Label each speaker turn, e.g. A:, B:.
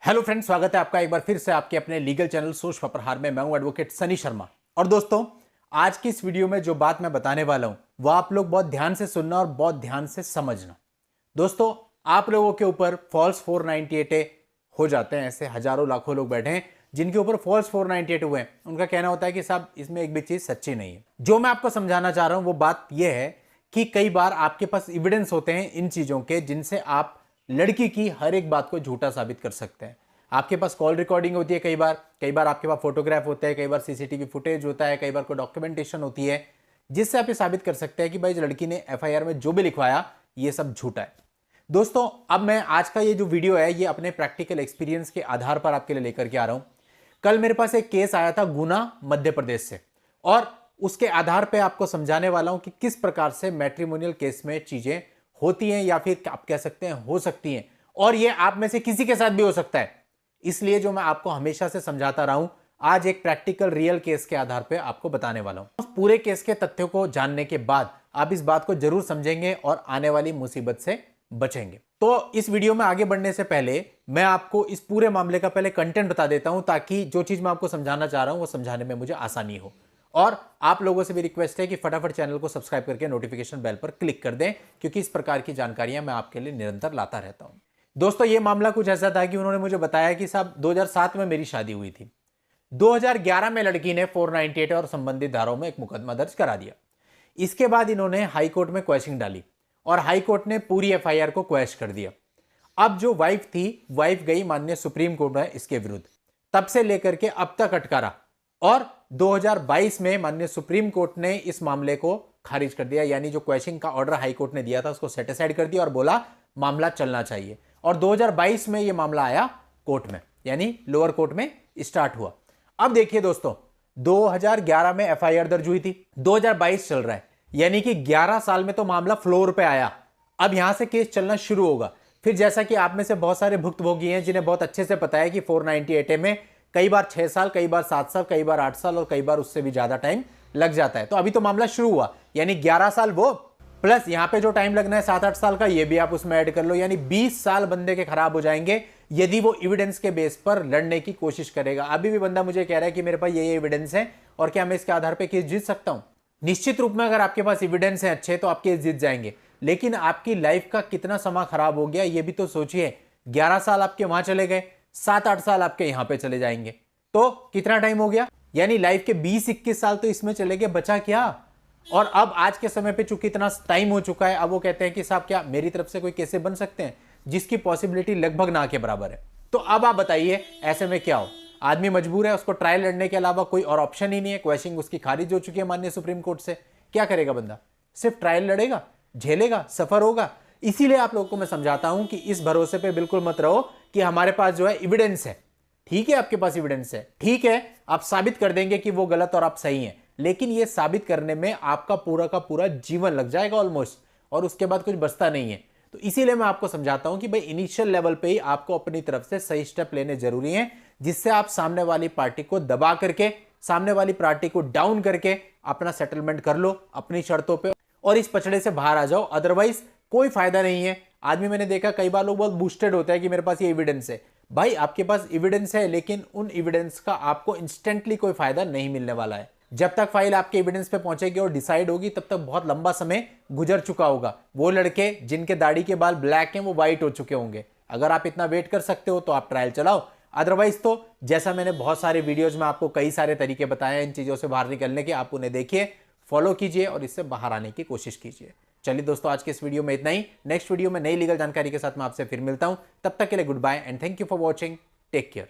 A: Hello friends, स्वागत है आपका एक बार फिर से आपके अपने लीगल चैनल सोच पप्रहार में। मैं हूं एडवोकेट सनी शर्मा। और दोस्तों, आज की इस वीडियो में जो बात मैं बताने वाला हूं वो आप लोग बहुत ध्यान से सुनना और बहुत ध्यान से समझना। दोस्तों, आप लोगों के ऊपर फॉल्स 498 हो जाते हैं। ऐसे हजारों लाखों लोग बैठे हैं जिनके ऊपर फॉल्स 498 हुए हैं। उनका कहना होता है कि साहब इसमें एक भी चीज सच्ची नहीं है। जो मैं आपको समझाना चाह रहा हूं वो बात यह है कि कई बार आपके पास एविडेंस होते हैं इन चीजों के, जिनसे आप लड़की की हर एक बात को झूठा साबित कर सकते हैं। आपके पास कॉल रिकॉर्डिंग होती है, कई बार आपके पास फोटोग्राफ होता है, कई बार सीसीटीवी फुटेज होता है, कई बार कोई डॉक्यूमेंटेशन होती है जिससे आप ये साबित कर सकते हैं कि भाई लड़की ने एफआईआर में जो भी लिखवाया ये सब झूठा है। दोस्तों, अब मैं आज का ये जो वीडियो है ये अपने प्रैक्टिकल एक्सपीरियंस के आधार पर आपके लिए लेकर के आ रहा हूं। कल मेरे पास एक केस आया था गुना मध्य प्रदेश से, और उसके आधार पर आपको समझाने वाला हूं कि किस प्रकार से मैट्रिमोनियल केस में चीजें होती हैं, या फिर आप कह सकते हैं हो सकती हैं, और ये आप में से किसी के साथ भी हो सकता है। इसलिए जो मैं आपको हमेशा से समझाता रहा हूं, आज एक प्रैक्टिकल रियल केस के आधार पर आपको बताने वाला हूं। उस पूरे केस के तथ्यों को जानने के बाद आप इस बात को जरूर समझेंगे और आने वाली मुसीबत से बचेंगे। तो इस वीडियो में आगे बढ़ने से पहले मैं आपको इस पूरे मामले का पहले कंटेंट बता देता हूं, ताकि जो चीज मैं आपको समझाना चाह रहा हूं वो समझाने में मुझे आसानी हो। और आप लोगों से भी रिक्वेस्ट है कि फटाफट चैनल को सब्सक्राइब करके नोटिफिकेशन बेल पर क्लिक कर दें, क्योंकि इस प्रकार की जानकारियां मैं आपके लिए निरंतर लाता रहता हूं। दोस्तों, ये मामला कुछ ऐसा था कि उन्होंने मुझे बताया कि साहब 2007 में मेरी शादी हुई थी। 2011 में लड़की ने 498 और संबंधित धाराओं में एक मुकदमा दर्ज करा दिया। इसके बाद इन्होंने हाई कोर्ट में क्वेश्चन डाली और हाई कोर्ट ने पूरी एफआईआर को क्वैश कर दिया। अब जो वाइफ थी, वाइफ गई माननीय सुप्रीम कोर्ट में इसके विरुद्ध। तब से लेकर के अब तक अटकारा, और 2022 में माननीय सुप्रीम कोर्ट ने इस मामले को खारिज कर दिया। यानी जो क्वेश्चन का ऑर्डर हाई कोर्ट ने दिया था उसको सेट असाइड कर दिया और बोला मामला चलना चाहिए। और 2022 में यह मामला आया कोर्ट में, यानी लोअर कोर्ट में स्टार्ट हुआ। अब देखिए दोस्तों, 2011 में एफआईआर दर्ज हुई थी, 2022 चल रहा है, यानी कि 11 साल में तो मामला फ्लोर पे आया। अब यहां से केस चलना शुरू होगा। फिर जैसा कि आप में से बहुत सारे भुक्तभोगी हैं जिन्हें बहुत अच्छे से पता है कि 498 में कई बार 6 साल, कई बार 7 साल, कई बार 8 साल और कई बार उससे भी ज्यादा टाइम लग जाता है। तो अभी तो मामला शुरू हुआ, यानी 11 साल वो प्लस यहां पे जो टाइम लगना है 7-8 साल का, ये भी आप उसमें ऐड कर लो, यानी 20 साल बंदे के खराब हो जाएंगे यदि वो एविडेंस के बेस पर लड़ने की कोशिश करेगा। अभी भी बंदा मुझे कह रहा है कि मेरे पास ये एविडेंस है और क्या मैं इसके आधार पर केस जीत सकता हूं। निश्चित रूप में अगर आपके पास एविडेंस है अच्छे तो आप केस जीत जाएंगे, लेकिन आपकी लाइफ का कितना समय खराब हो गया ये भी तो सोचिए। 11 साल आपके वहां चले गए, 7-8 साल आपके यहां पे चले जाएंगे, तो कितना टाइम हो गया, यानी लाइफ के 20-21 साल तो इसमें चले गए, बचा क्या। और अब आज के समय पे चूंकि इतना टाइम हो चुका है, अब वो कहते हैं कि साहब क्या मेरी तरफ से कोई केसेस बन सकते हैं, जिसकी पॉसिबिलिटी लगभग ना के बराबर है। तो अब आप बताइए ऐसे में क्या हो। आदमी मजबूर है, उसको ट्रायल लड़ने के अलावा कोई और ऑप्शन ही नहीं है। क्वेश्चन उसकी खारिज हो चुकी है माननीय सुप्रीम कोर्ट से। क्या करेगा बंदा? सिर्फ ट्रायल लड़ेगा, झेलेगा, सफर होगा। इसीलिए आप लोगों को मैं समझाता हूं कि इस भरोसे पे बिल्कुल मत रहो कि हमारे पास जो है एविडेंस है। ठीक है, आपके पास एविडेंस है, ठीक है, आप साबित कर देंगे कि वो गलत और आप सही हैं, लेकिन ये साबित करने में आपका पूरा का पूरा जीवन लग जाएगा ऑलमोस्ट, और उसके बाद कुछ बचता नहीं है। तो इसीलिए मैं आपको समझाता हूं कि भाई इनिशियल लेवल पे ही आपको अपनी तरफ से सही स्टेप लेने जरूरी हैं, जिससे आप सामने वाली पार्टी को दबा करके, सामने वाली पार्टी को डाउन करके अपना सेटलमेंट कर लो अपनी शर्तों पे और इस पचड़े से बाहर आ जाओ। अदरवाइज कोई फायदा नहीं है। आदमी मैंने देखा कई बार लोग बहुत बूस्टेड होता है कि मेरे पास ये एविडेंस है। भाई आपके पास एविडेंस है, लेकिन उन एविडेंस का आपको इंस्टेंटली कोई फायदा नहीं मिलने वाला है। जब तक फाइल आपके एविडेंस पे पहुंचेगी और डिसाइड होगी तब तक बहुत लंबा समय गुजर चुका होगा। वो लड़के जिनके दाढ़ी के बाल ब्लैक हैं वो व्हाइट हो चुके होंगे। अगर आप इतना वेट कर सकते हो तो आप ट्रायल चलाओ, अदरवाइज तो जैसा मैंने बहुत सारे वीडियोज में आपको कई सारे तरीके बताए हैं इन चीजों से बाहर निकलने के, आप उन्हें देखिए, फॉलो कीजिए और इससे बाहर आने की कोशिश कीजिए। चलिए दोस्तों, आज के इस वीडियो में इतना ही। नेक्स्ट वीडियो में नई लीगल जानकारी के साथ मैं आपसे फिर मिलता हूं। तब तक के लिए good bye and thank you for watching. Take care.